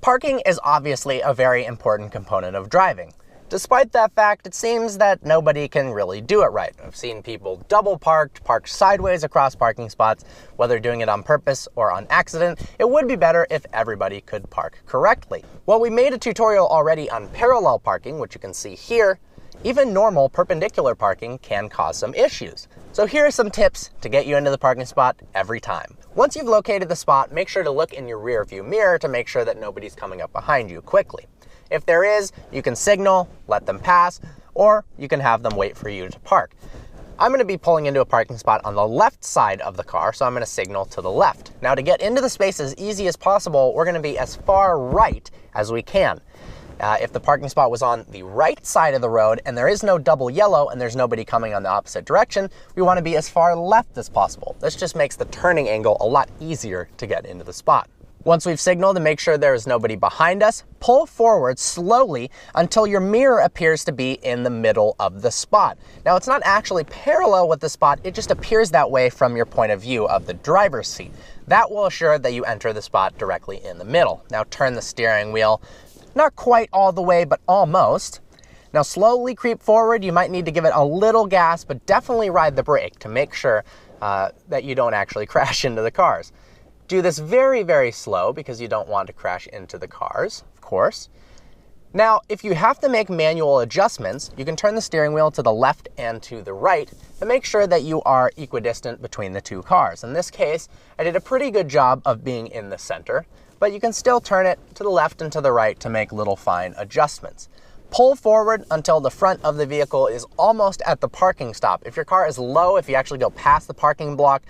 Parking is obviously a very important component of driving. Despite that fact, it seems that nobody can really do it right. I've seen people double parked, parked sideways across parking spots, whether doing it on purpose or on accident. It would be better if everybody could park correctly. Well, we made a tutorial already on parallel parking, which you can see here. Even normal perpendicular parking can cause some issues. So here are some tips to get you into the parking spot every time. Once you've located the spot, make sure to look in your rear view mirror to make sure that nobody's coming up behind you quickly. If there is, you can signal, let them pass, or you can have them wait for you to park. I'm going to be pulling into a parking spot on the left side of the car, so I'm going to signal to the left. Now, to get into the space as easy as possible, we're going to be as far right as we can. If the parking spot was on the right side of the road and there is no double yellow and there's nobody coming on the opposite direction, we want to be as far left as possible. This just makes the turning angle a lot easier to get into the spot. Once we've signaled to make sure there is nobody behind us, pull forward slowly until your mirror appears to be in the middle of the spot. Now, it's not actually parallel with the spot, it just appears that way from your point of view of the driver's seat. That will assure that you enter the spot directly in the middle. Now turn the steering wheel, not quite all the way, but almost. Now slowly creep forward. You might need to give it a little gas, but definitely ride the brake to make sure that you don't actually crash into the cars. Do this very, very slow because you don't want to crash into the cars, of course. Now, if you have to make manual adjustments, you can turn the steering wheel to the left and to the right to make sure that you are equidistant between the two cars. In this case, I did a pretty good job of being in the center, but you can still turn it to the left and to the right to make little fine adjustments. Pull forward until the front of the vehicle is almost at the parking stop. If your car is low, if you actually go past the parking block,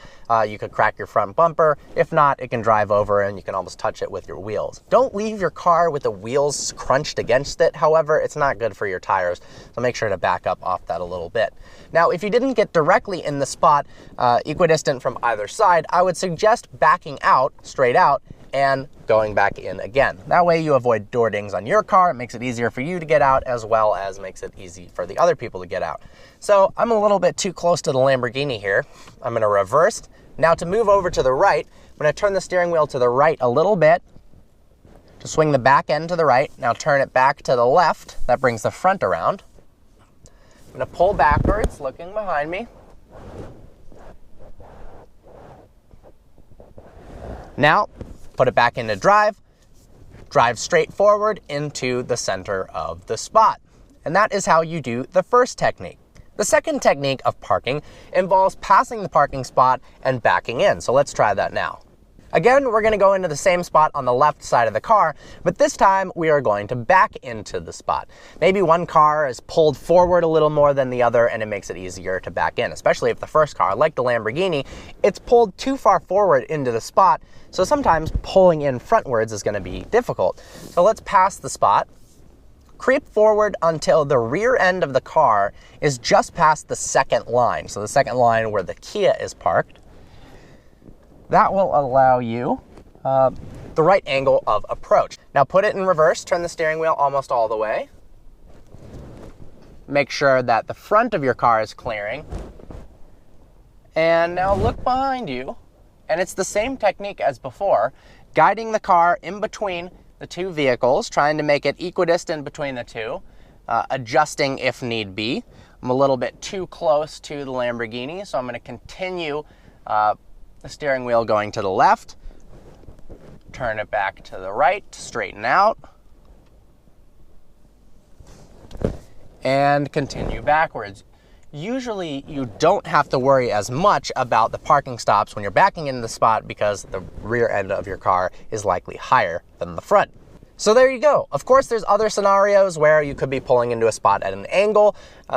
you could crack your front bumper. If not, it can drive over and you can almost touch it with your wheels. Don't leave your car with the wheels crunched against it. However, it's not good for your tires, so make sure to back up off that a little bit. Now, if you didn't get directly in the spot, equidistant from either side, I would suggest backing out, straight out, and going back in again. That way you avoid door dings on your car. It makes it easier for you to get out as well as makes it easy for the other people to get out. So I'm a little bit too close to the Lamborghini here. I'm going to reverse. Now to move over to the right, I'm going to turn the steering wheel to the right a little bit to swing the back end to the right. Now turn it back to the left. That brings the front around. I'm going to pull backwards, looking behind me. Now, put it back into drive straight forward into the center of the spot. And that is how you do the first technique. The second technique of parking involves passing the parking spot and backing in. So let's try that now. Again, we're going to go into the same spot on the left side of the car, but this time we are going to back into the spot. Maybe one car is pulled forward a little more than the other and it makes it easier to back in, especially if the first car, like the Lamborghini, it's pulled too far forward into the spot, so sometimes pulling in frontwards is going to be difficult. So let's pass the spot, creep forward until the rear end of the car is just past the second line, so the second line where the Kia is parked. That will allow you the right angle of approach. Now put it in reverse, turn the steering wheel almost all the way. Make sure that the front of your car is clearing. And now look behind you. And it's the same technique as before, guiding the car in between the two vehicles, trying to make it equidistant between the two, adjusting if need be. I'm a little bit too close to the Lamborghini, so I'm going to continue the steering wheel going to the left, turn it back to the right to straighten out, and continue backwards. Usually you don't have to worry as much about the parking stops when you're backing into the spot because the rear end of your car is likely higher than the front. So there you go. Of course, there's other scenarios where you could be pulling into a spot at an angle,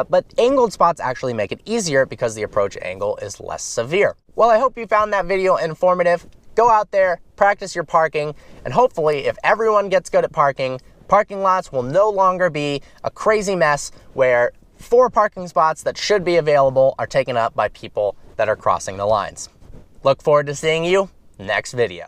but angled spots actually make it easier because the approach angle is less severe. Well, I hope you found that video informative. Go out there, practice your parking, and hopefully if everyone gets good at parking, parking lots will no longer be a crazy mess where 4 parking spots that should be available are taken up by people that are crossing the lines. Look forward to seeing you next video.